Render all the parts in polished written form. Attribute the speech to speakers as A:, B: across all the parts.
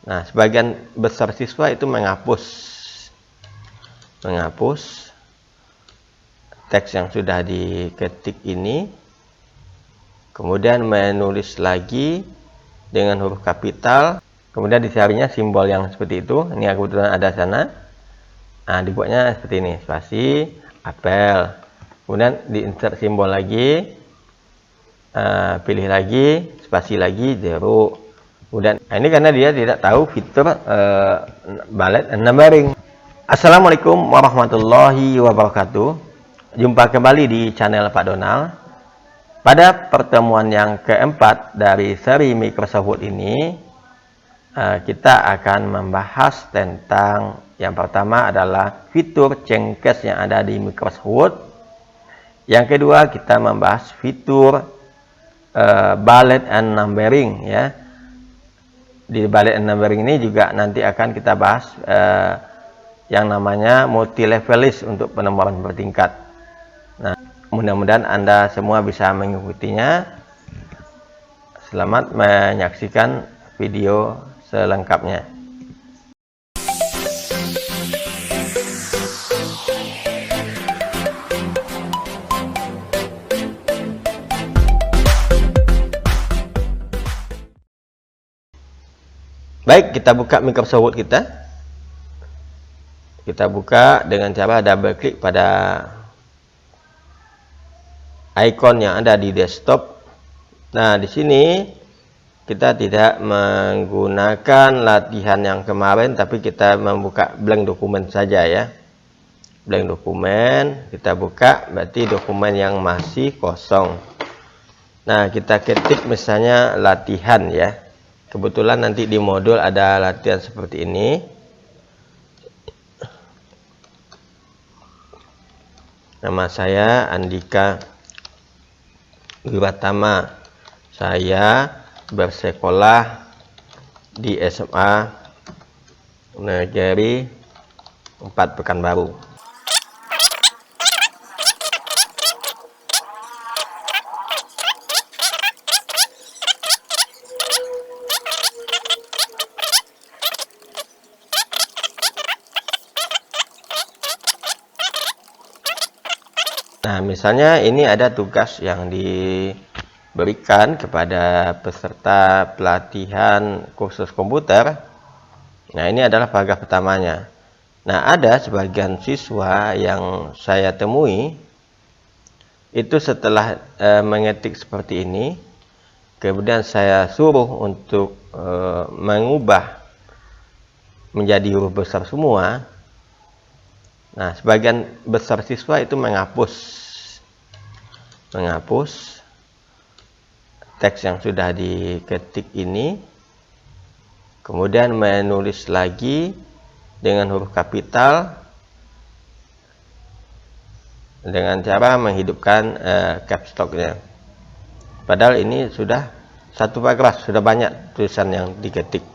A: Nah, sebagian besar siswa itu menghapus teks yang sudah diketik ini, kemudian menulis lagi dengan huruf kapital, kemudian dicarinya simbol yang seperti itu. Ini kebetulan ada sana. Nah, dibuatnya seperti ini, spasi, apel, kemudian diinsert simbol lagi, pilih lagi, spasi lagi, zero. Kemudian ini karena dia tidak tahu fitur bullet and numbering. Assalamualaikum warahmatullahi wabarakatuh. Jumpa kembali di channel Pak Donald. Pada pertemuan yang keempat dari seri Microsoft Word ini, kita akan membahas tentang yang pertama adalah fitur change case yang ada di Microsoft Word. Yang kedua, kita membahas fitur bullet and numbering ya. Di bullet and numbering ini juga nanti akan kita bahas yang namanya multi level list untuk penomoran bertingkat. Nah, mudah-mudahan Anda semua bisa mengikutinya. Selamat menyaksikan video selengkapnya. Baik, kita buka Microsoft Word kita. Kita buka dengan cara double klik pada icon yang ada di desktop. Nah, di sini kita tidak menggunakan latihan yang kemarin, tapi kita membuka blank dokumen saja ya. Blank dokumen, kita buka, berarti dokumen yang masih kosong. Nah, kita ketik misalnya latihan ya. Kebetulan nanti di modul ada latihan seperti ini. Nama saya Andika Wiratama. Saya bersekolah di SMA Negeri 4 Pekanbaru. Nah, misalnya ini ada tugas yang diberikan kepada peserta pelatihan kursus komputer. Nah, ini adalah paragraf pertamanya. Nah, ada sebagian siswa yang saya temui itu setelah mengetik seperti ini, kemudian saya suruh untuk mengubah menjadi huruf besar semua. Nah, sebagian besar siswa itu menghapus teks yang sudah diketik ini, kemudian menulis lagi dengan huruf kapital dengan cara menghidupkan caps lock-nya. Padahal ini sudah satu paragraf, sudah banyak tulisan yang diketik.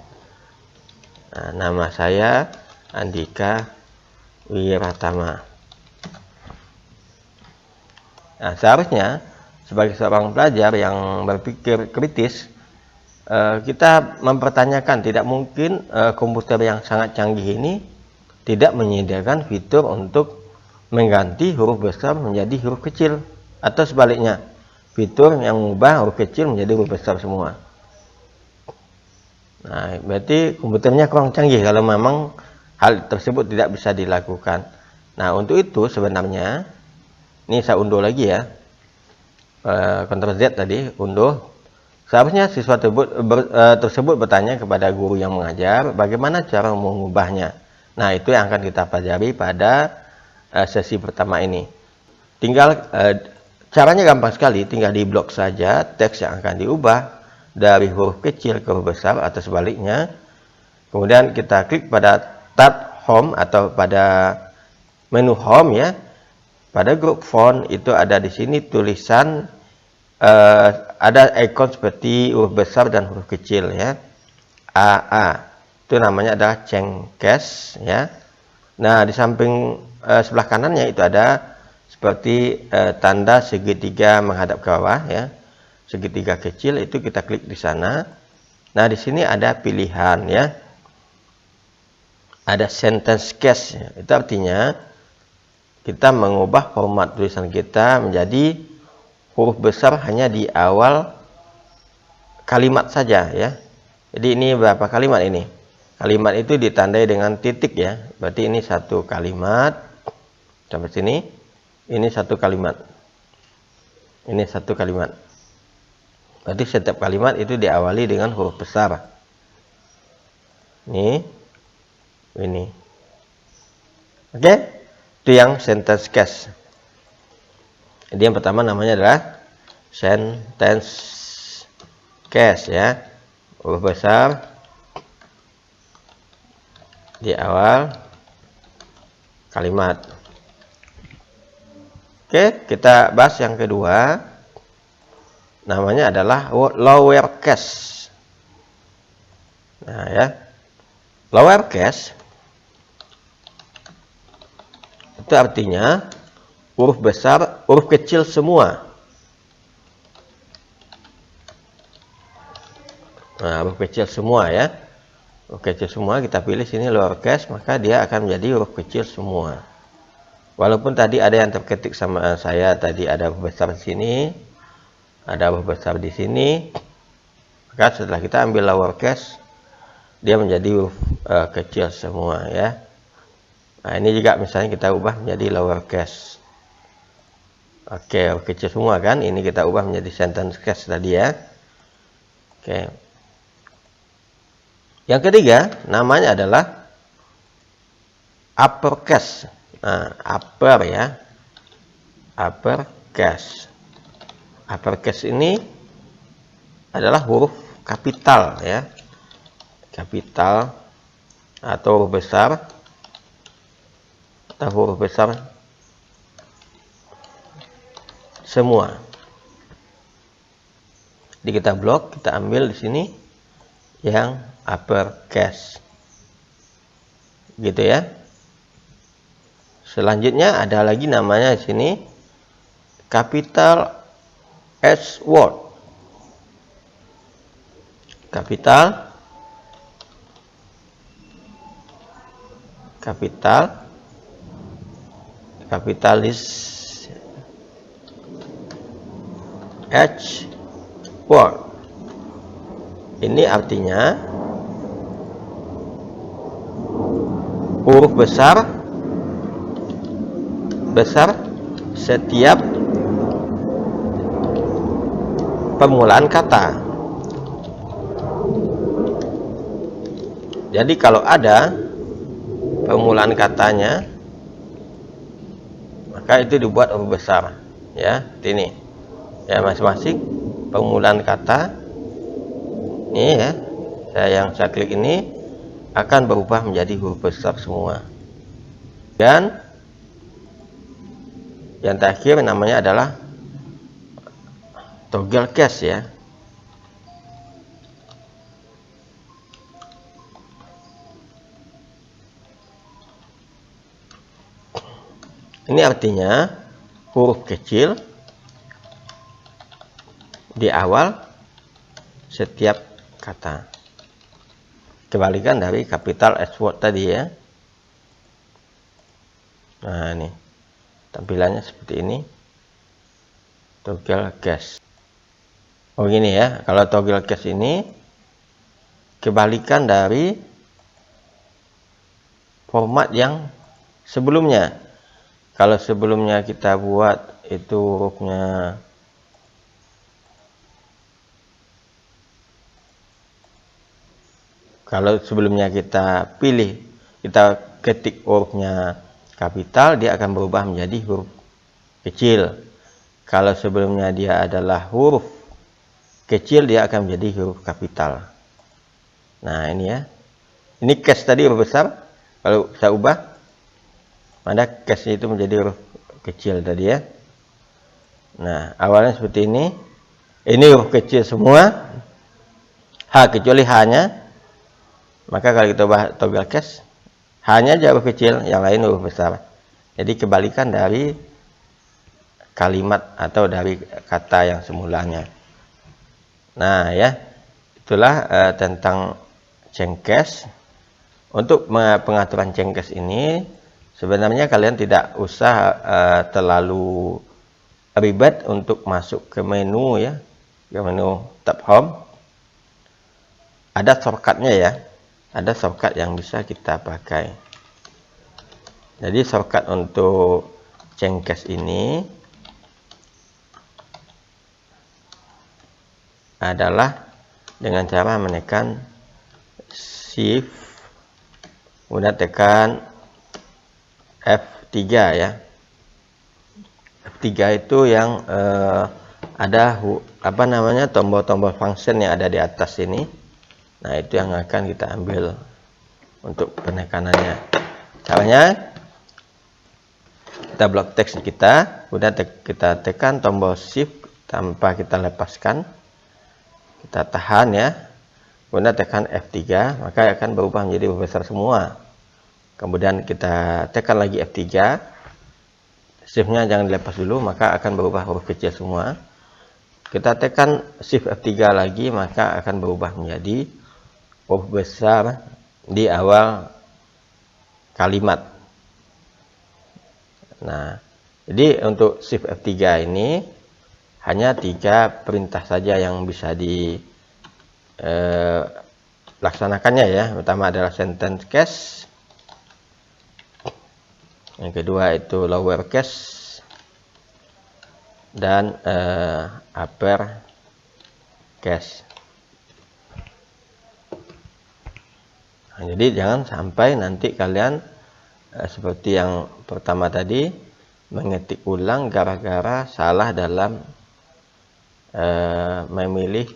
A: Nah, nama saya Andika Wiratama. Nah, seharusnya sebagai seorang pelajar yang berpikir kritis, kita mempertanyakan, tidak mungkin komputer yang sangat canggih ini tidak menyediakan fitur untuk mengganti huruf besar menjadi huruf kecil, atau sebaliknya, fitur yang mengubah huruf kecil menjadi huruf besar semua. Nah, berarti komputernya kurang canggih kalau memang hal tersebut tidak bisa dilakukan. Nah, untuk itu sebenarnya, ini saya unduh lagi ya, Ctrl Z tadi, unduh. Seharusnya siswa tersebut bertanya kepada guru yang mengajar bagaimana cara mengubahnya. Nah, itu yang akan kita pelajari pada sesi pertama ini. Tinggal caranya gampang sekali, tinggal di blok saja teks yang akan diubah dari huruf kecil ke huruf besar atau sebaliknya. Kemudian kita klik pada tab home atau pada menu home ya. Pada grup font itu ada di sini tulisan, ada ikon seperti huruf besar dan huruf kecil ya. AA itu namanya adalah change case ya. Nah, di samping sebelah kanannya itu ada seperti tanda segitiga menghadap ke bawah ya. Segitiga kecil itu kita klik di sana. Nah, di sini ada pilihan ya. ada sentence case. Itu artinya kita mengubah format tulisan kita menjadi huruf besar hanya di awal kalimat saja ya. Jadi ini berapa kalimat ini? Kalimat itu ditandai dengan titik ya. Berarti ini satu kalimat. Sampai sini. Ini satu kalimat. Ini satu kalimat. Berarti setiap kalimat itu diawali dengan huruf besar. Ini. Oke? Itu yang sentence case. Jadi yang pertama namanya adalah sentence case ya. Huruf besar di awal kalimat. Oke, kita bahas yang kedua. Namanya adalah lower case. Nah ya. Lower case itu artinya huruf besar, huruf kecil semua. Nah, huruf kecil semua ya. Huruf kecil semua kita pilih sini lower case, maka dia akan menjadi huruf kecil semua. Walaupun tadi ada yang terketik sama saya, tadi ada huruf besar di sini, ada huruf besar di sini. Maka setelah kita ambil lower case, dia menjadi huruf kecil semua ya. Nah, ini juga misalnya kita ubah menjadi lower case. Oke, huruf kecil semua kan? Ini kita ubah menjadi sentence case tadi ya. Oke. Yang ketiga, namanya adalah upper case. Nah, upper ya. Upper case. Upper case ini adalah huruf kapital ya. Kapital atau huruf besar. Atau huruf besar semua. Jadi kita blok, kita ambil di sini yang upper case. Gitu ya. Selanjutnya ada lagi namanya di sini capital S word. Kapitalis H word. Ini artinya huruf besar setiap permulaan kata. Jadi kalau ada permulaan katanya, maka itu dibuat huruf besar ya. Ini ya, masing-masing permulaan kata ini ya, saya klik ini akan berubah menjadi huruf besar semua. Dan yang terakhir namanya adalah toggle case ya. Ini artinya huruf kecil di awal setiap kata. Kebalikan dari capital S word tadi ya. Nah, ini tampilannya seperti ini. Toggle case. Oh gini ya, kalau toggle case ini kebalikan dari format yang sebelumnya. Kalau sebelumnya kita buat itu hurufnya kita ketik hurufnya kapital, dia akan berubah menjadi huruf kecil. Kalau sebelumnya dia adalah huruf kecil, dia akan menjadi huruf kapital. Nah, ini ya. Ini case tadi huruf besar. Kalau saya ubah, mana case itu menjadi huruf kecil tadi ya. Nah, awalnya seperti ini. Ini huruf kecil semua. H kecuali H-nya. Maka kalau kita ubah toggle case, H-nya aja huruf kecil, yang lain huruf besar. Jadi kebalikan dari kalimat atau dari kata yang semulanya. Nah ya, itulah tentang change case. Untuk pengaturan Cengkes ini sebenarnya kalian tidak usah terlalu ribet untuk masuk ke menu ya, ke menu tab home. Ada shortcutnya ya, ada shortcut yang bisa kita pakai. Jadi shortcut untuk Cengkes ini adalah dengan cara menekan shift kemudian tekan F3 ya. F3 itu yang ada apa namanya, tombol-tombol function yang ada di atas ini. Nah, itu yang akan kita ambil untuk penekanannya. Caranya kita blok teks kita, kemudian kita tekan tombol shift tanpa kita lepaskan. Kita tahan ya. Kemudian tekan F3, maka akan berubah menjadi huruf besar semua. Kemudian kita tekan lagi F3, shift-nya jangan dilepas dulu, maka akan berubah huruf kecil semua. Kita tekan shift F3 lagi, maka akan berubah menjadi huruf besar di awal kalimat. Nah, jadi untuk shift F3 ini hanya 3 perintah saja yang bisa laksanakannya ya. Pertama adalah sentence case, yang kedua itu lower case, dan upper case. Nah, jadi jangan sampai nanti kalian seperti yang pertama tadi mengetik ulang gara-gara salah dalam memilih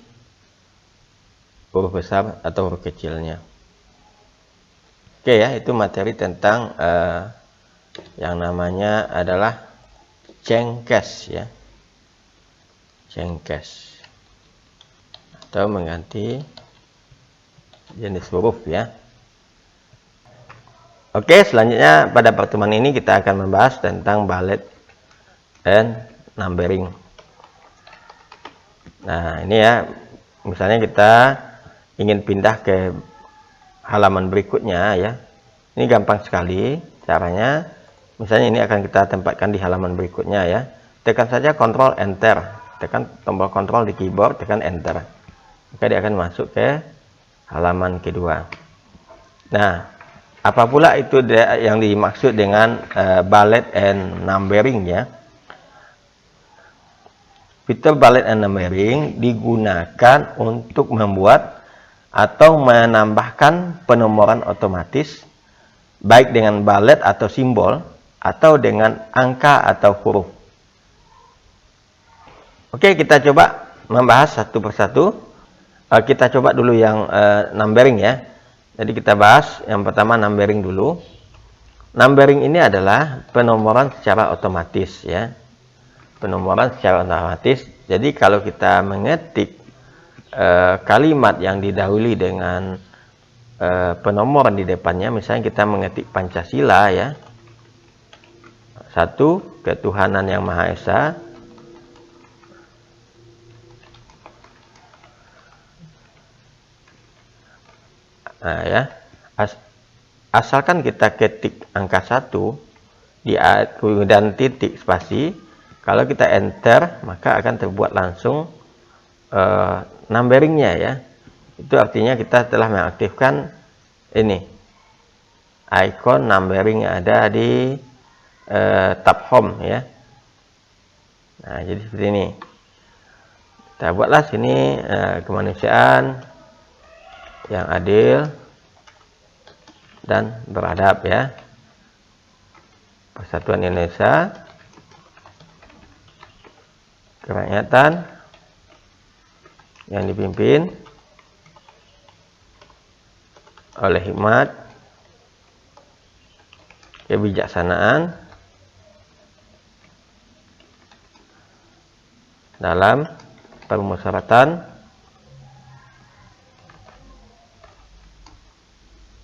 A: huruf besar atau huruf kecilnya. Oke ya, itu materi tentang yang namanya adalah Cengkes ya. Cengkes atau mengganti jenis huruf ya. Oke, selanjutnya pada pertemuan ini kita akan membahas tentang bullet and numbering. Nah, ini ya, misalnya kita ingin pindah ke halaman berikutnya ya. Ini gampang sekali caranya. Misalnya ini akan kita tempatkan di halaman berikutnya ya. Tekan saja Ctrl Enter. Tekan tombol Ctrl di keyboard, tekan Enter. Maka dia akan masuk ke halaman kedua. Nah, apa pula itu yang dimaksud dengan bullet and numbering ya? Fitur bullet and numbering digunakan untuk membuat atau menambahkan penomoran otomatis baik dengan bullet atau simbol atau dengan angka atau huruf. Oke, kita coba membahas satu persatu. Kita coba dulu yang numbering ya. Jadi kita bahas yang pertama numbering dulu. Numbering ini adalah penomoran secara otomatis ya. Penomoran secara otomatis. Jadi kalau kita mengetik kalimat yang didahului dengan penomoran di depannya, misalnya kita mengetik Pancasila ya. 1. Ketuhanan yang Maha Esa. Nah ya, asalkan kita ketik angka 1 dan titik spasi, kalau kita enter maka akan terbuat langsung numberingnya ya. Itu artinya kita telah mengaktifkan ini icon numbering yang ada di tab home ya. Nah, jadi seperti ini. Kita buatlah sini kemanusiaan yang adil dan beradab ya. Persatuan Indonesia, kerakyatan yang dipimpin oleh hikmat, kebijaksanaan dalam permusyawaratan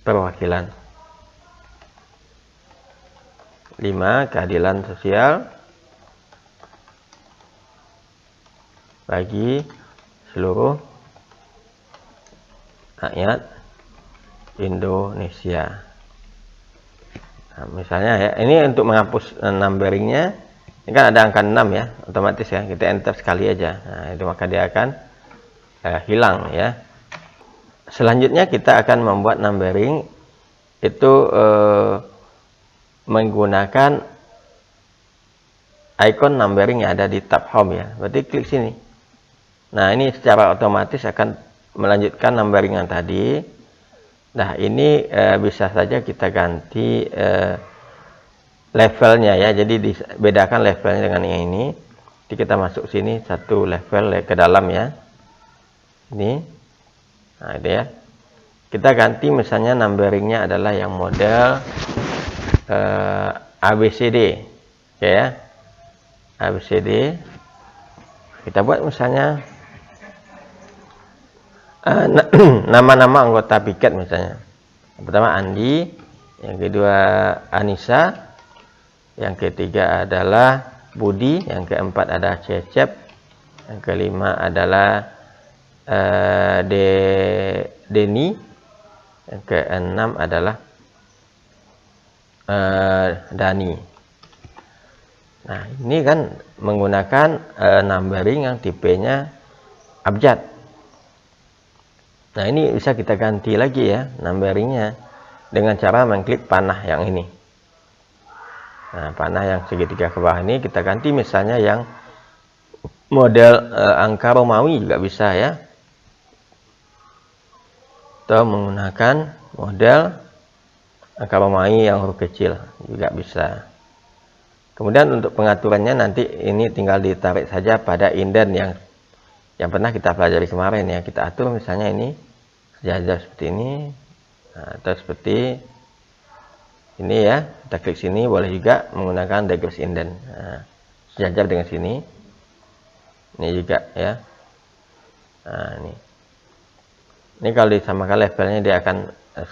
A: perwakilan. 5. Keadilan sosial bagi seluruh rakyat Indonesia. Nah, misalnya ya, ini untuk menghapus numberingnya, ini kan ada angka 6 ya, otomatis ya, kita enter sekali aja. Nah, itu maka dia akan hilang ya. Selanjutnya kita akan membuat numbering itu menggunakan icon numbering yang ada di tab home ya. Berarti klik sini. Nah, ini secara otomatis akan melanjutkan numbering yang tadi. Nah, ini bisa saja kita ganti levelnya ya. Jadi dibedakan levelnya dengan yang ini. Jadi kita masuk sini satu level ke dalam ya. Ini. Nah, itu ya. Kita ganti misalnya numberingnya adalah yang model ABCD. Oke ya. ABCD. Kita buat misalnya nama-nama anggota piket misalnya. Yang pertama Andi, yang kedua Anissa, yang ketiga adalah Budi, yang keempat ada Cecep, yang kelima adalah Deni, yang keenam adalah Dani. Nah, ini kan menggunakan numbering yang tipenya abjad. Nah, ini bisa kita ganti lagi ya numberingnya dengan cara mengklik panah yang ini. Nah, panah yang segitiga ke bawah ini kita ganti misalnya yang model angka Romawi juga bisa ya. Atau menggunakan model angka Romawi yang huruf kecil juga bisa. Kemudian untuk pengaturannya nanti ini tinggal ditarik saja pada inden yang pernah kita pelajari kemarin ya. Kita atur misalnya ini sejajar seperti ini, nah, atau seperti ini ya. Kita klik sini, boleh juga menggunakan digress indent. Nah, sejajar dengan sini. Ini juga ya. Nah, ini kalau disamakan levelnya dia akan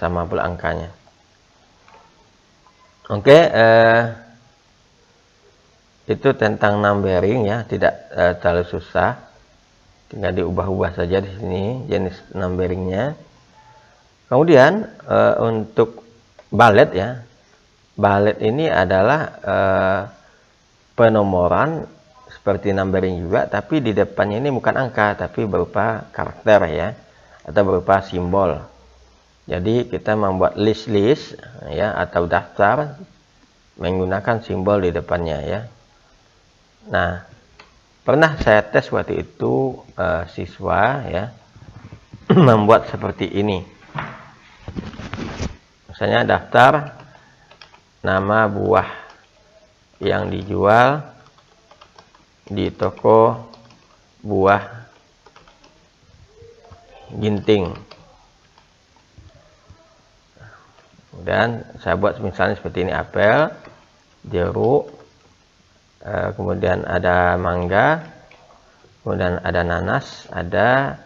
A: sama pula angkanya. Oke, itu tentang numbering ya, tidak terlalu susah. Tinggal diubah-ubah saja di sini jenis numberingnya. Kemudian untuk balet ya, balet ini adalah penomoran seperti numbering juga, tapi di depannya ini bukan angka, tapi berupa karakter ya, atau berupa simbol. Jadi kita membuat list ya, atau daftar menggunakan simbol di depannya ya. Nah, pernah saya tes waktu itu siswa ya membuat seperti ini. Misalnya daftar nama buah yang dijual di toko buah Ginting. Dan saya buat misalnya seperti ini: apel, jeruk, kemudian ada mangga, kemudian ada nanas, ada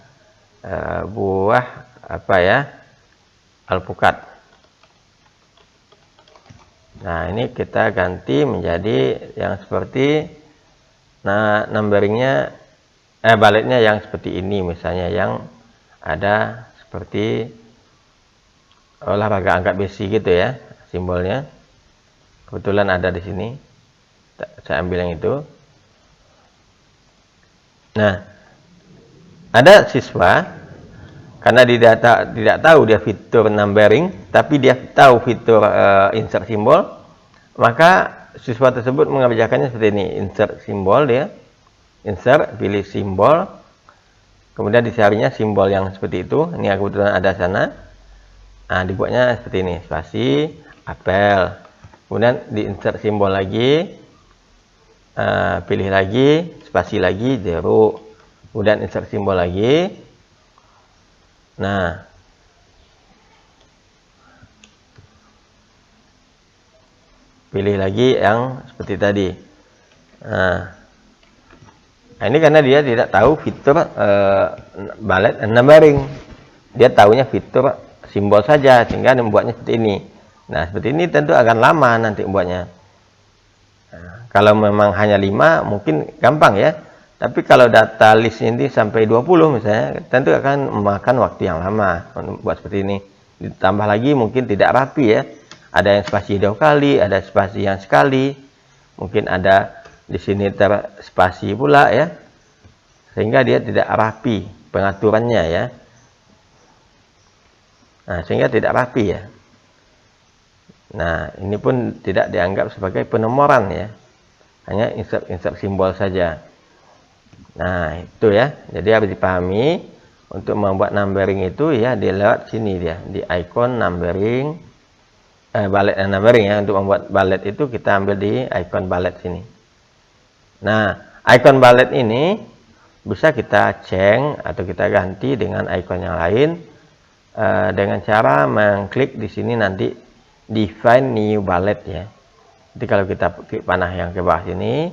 A: buah apa ya, alpukat. Nah, ini kita ganti menjadi yang seperti, nah numberingnya baletnya yang seperti ini misalnya, yang ada seperti olahraga angkat besi gitu ya simbolnya. Kebetulan ada di sini, saya ambil yang itu. Nah, ada siswa karena dia tidak tahu dia fitur numbering, tapi dia tahu fitur insert simbol, maka siswa tersebut mengerjakannya seperti ini: insert simbol, dia insert, pilih simbol, kemudian dicarinya simbol yang seperti itu. Ini kebetulan ada sana. Nah, dibuatnya seperti ini, spasi, apel, kemudian diinsert simbol lagi, pilih lagi, spasi lagi, jeruk, kemudian insert simbol lagi. Nah, pilih lagi yang seperti tadi. Nah, ini karena dia tidak tahu fitur balet numbering, dia tahunya fitur simbol saja, sehingga membuatnya seperti ini. Nah, seperti ini tentu akan lama nanti membuatnya. Nah, kalau memang hanya 5 mungkin gampang ya, tapi kalau data list ini sampai 20 misalnya, tentu akan memakan waktu yang lama membuat seperti ini. Ditambah lagi mungkin tidak rapi ya. Ada yang spasi 2 kali, ada spasi yang sekali. Mungkin ada di sini terspasi pula ya. Sehingga dia tidak rapi pengaturannya ya. Nah, sehingga tidak rapi ya. Nah, ini pun tidak dianggap sebagai penomoran ya. Hanya insert simbol saja. Nah, itu ya. Jadi harus dipahami untuk membuat numbering itu ya di lewat sini dia, di icon numbering, bullet and numbering ya. Untuk membuat bullet itu kita ambil di icon bullet sini. Nah, icon bullet ini bisa kita change atau kita ganti dengan icon yang lain dengan cara mengklik di sini nanti define new bullet ya. Jadi kalau kita klik panah yang ke bawah sini,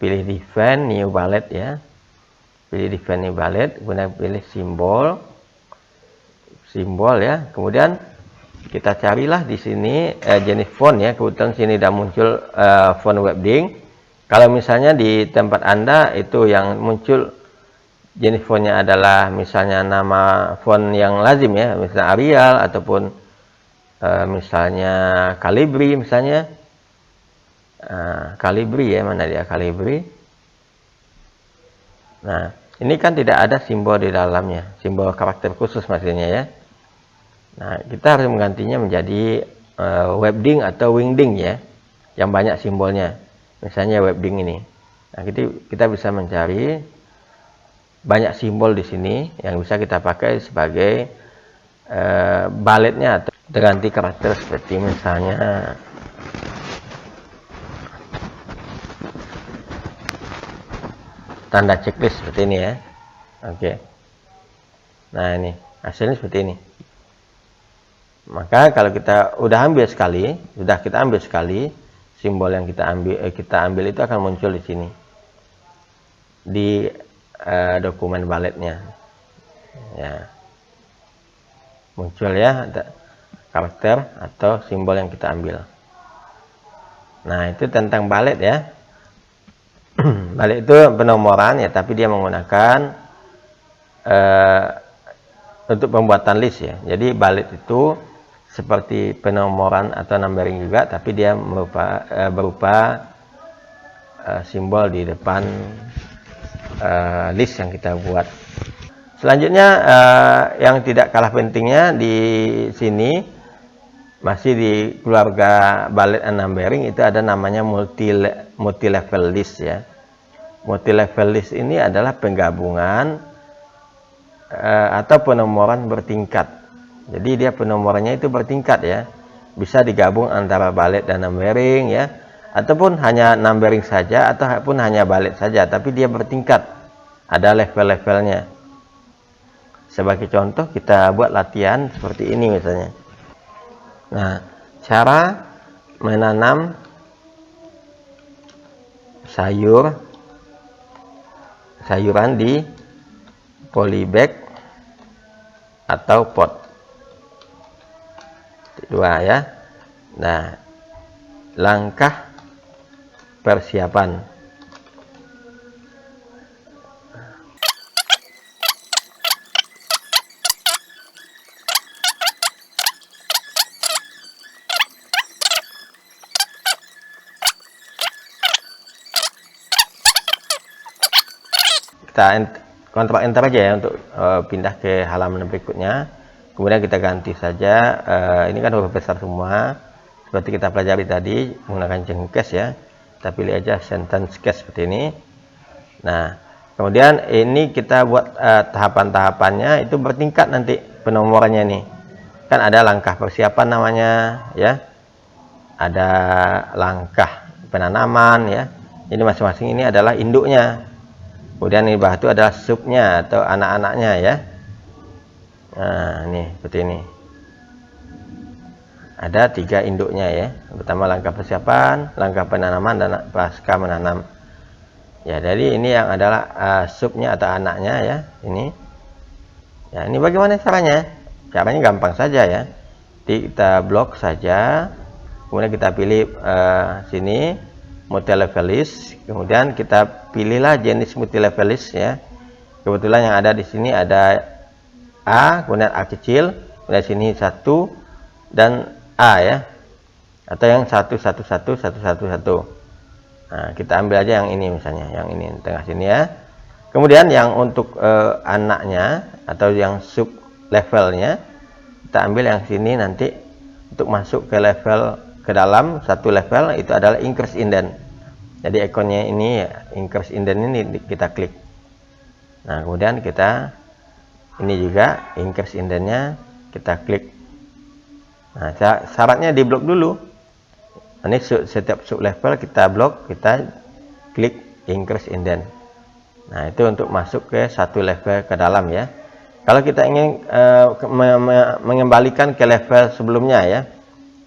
A: pilih define new bullet ya. Pilih define new bullet, kemudian pilih simbol ya. Kemudian kita carilah di sini jenis font ya. Kebetulan sini sudah muncul font Webding. Kalau misalnya di tempat Anda itu yang muncul jenis fontnya adalah misalnya nama font yang lazim ya, misalnya Arial ataupun misalnya Calibri misalnya. Calibri ya, mana dia Calibri. Nah, ini kan tidak ada simbol di dalamnya, simbol karakter khusus maksudnya ya. Nah, kita harus menggantinya menjadi Webding atau Wingding ya, yang banyak simbolnya. Misalnya Webding ini. Nah, kita bisa mencari banyak simbol di sini yang bisa kita pakai sebagai bulletnya atau ganti karakter seperti misalnya tanda checklist seperti ini ya. Oke. Nah, ini hasilnya seperti ini. Maka kalau kita sudah kita ambil sekali, simbol yang kita ambil itu akan muncul di sini. Di dokumen bulletnya. Ya. Muncul ya ada karakter atau simbol yang kita ambil. Nah, itu tentang bullet ya. Bullet itu penomoran ya, tapi dia menggunakan untuk pembuatan list ya. Jadi bullet itu seperti penomoran atau numbering juga, tapi dia berupa simbol di depan list yang kita buat. Selanjutnya yang tidak kalah pentingnya di sini masih di keluarga bullet and numbering itu ada namanya multi level list ya. Multi level list ini adalah penggabungan atau penomoran bertingkat. Jadi dia penomorannya itu bertingkat ya. Bisa digabung antara bullet dan numbering ya, ataupun hanya numbering saja ataupun hanya bullet saja, tapi dia bertingkat. Ada level-levelnya. Sebagai contoh kita buat latihan seperti ini misalnya. Nah, cara menanam sayuran di polybag atau pot. Dua ya. Nah, langkah persiapan. Kita kontrol enter aja ya untuk pindah ke halaman berikutnya. Kemudian kita ganti saja, ini kan huruf besar semua seperti kita pelajari tadi menggunakan jengkes ya. Kita pilih aja sentence case seperti ini. Nah, kemudian ini kita buat tahapan-tahapannya itu bertingkat nanti penomorannya nih. Kan ada langkah persiapan namanya ya, ada langkah penanaman ya. Ini masing-masing ini adalah induknya. Kemudian ini bawah itu adalah subnya atau anak-anaknya ya. Nah, ini seperti ini. Ada 3 induknya ya. Pertama langkah persiapan, langkah penanaman, dan pasca menanam. Ya, jadi ini yang adalah subnya atau anaknya ya. Ini. Ya, ini bagaimana caranya? Caranya gampang saja ya. Kita blok saja. Kemudian kita pilih sini multi level list. Kemudian kita pilihlah jenis multi level list ya. Kebetulan yang ada di sini ada A, kemudian A kecil, dari sini 1 dan A ya, atau yang 1111111. Nah, kita ambil aja yang ini misalnya, yang ini tengah sini ya. Kemudian yang untuk anaknya atau yang sub levelnya, kita ambil yang sini nanti untuk masuk ke level ke dalam satu level itu adalah increase indent. Jadi ikonnya ini ya, increase indent ini kita klik. Nah, kemudian kita ini juga increase indentnya kita klik. Nah, syaratnya di blok dulu. Ini setiap sub level kita blok, kita klik increase indent. Nah, itu untuk masuk ke satu level ke dalam ya. Kalau kita ingin mengembalikan ke level sebelumnya ya,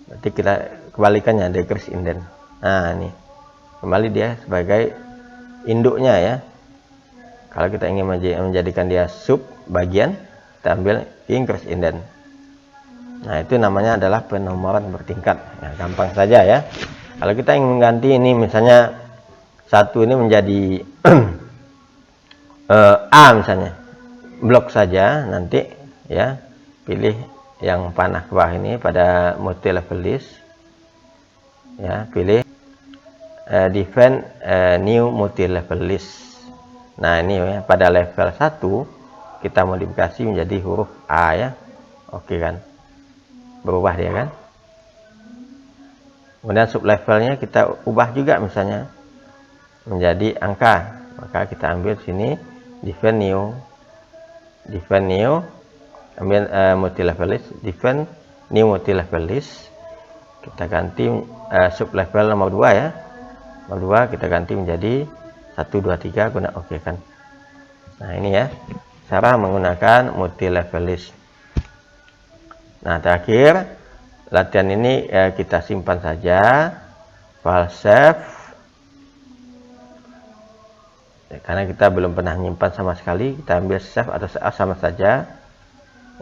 A: berarti kita kebalikannya, decrease indent. Nah, ini kembali dia sebagai induknya ya. Kalau kita ingin menjadikan dia sub bagian, kita ambil increase indent. Nah, itu namanya adalah penomoran bertingkat. Nah, gampang saja ya. Kalau kita ingin mengganti ini misalnya satu ini menjadi A misalnya, blok saja nanti ya, pilih yang panah ke bawah ini pada multi level list ya, pilih define new multi level list. Nah, ini ya, pada level 1 kita modifikasi menjadi huruf A ya. Oke kan, berubah dia kan. Kemudian sub levelnya kita ubah juga misalnya menjadi angka, maka kita ambil sini define new, ambil multi level list, define new multi level list, kita ganti sub level nomor 2 ya, nomor 2 kita ganti menjadi 1 2 3 guna oke kan. Nah, ini ya cara menggunakan multi level list. Nah, terakhir latihan ini kita simpan saja, file save ya, karena kita belum pernah menyimpan sama sekali. Kita ambil save atau save sama saja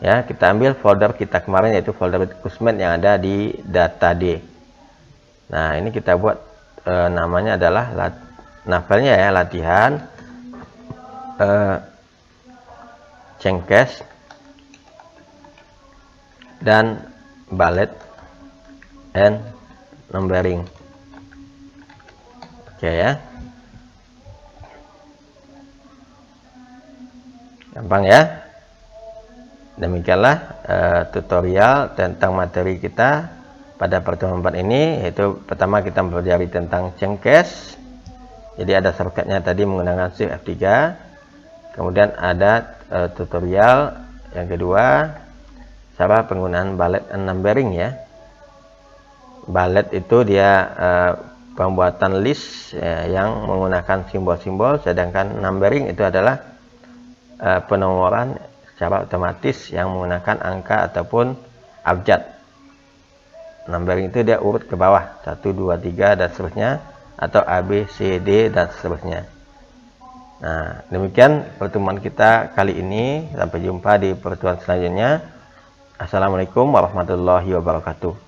A: ya. Kita ambil folder kita kemarin, yaitu folder Kusmet yang ada di data D. Nah, ini kita buat namanya adalah filenya ya, latihan Cengkes dan ballet and numbering. Oke ya, gampang ya. Demikianlah tutorial tentang materi kita pada pertemuan 4 ini, yaitu pertama kita mempelajari tentang Cengkes. Jadi ada shortcutnya tadi menggunakan Shift F3. Kemudian ada tutorial yang kedua, cara penggunaan ballet and numbering ya. Ballet itu dia pembuatan list yang menggunakan simbol-simbol, sedangkan numbering itu adalah penomoran secara otomatis yang menggunakan angka ataupun abjad. Numbering itu dia urut ke bawah 1 2 3 dan seterusnya, atau A B C D dan seterusnya. Nah, demikian pertemuan kita kali ini. Sampai jumpa di pertemuan selanjutnya. Assalamualaikum warahmatullahi wabarakatuh.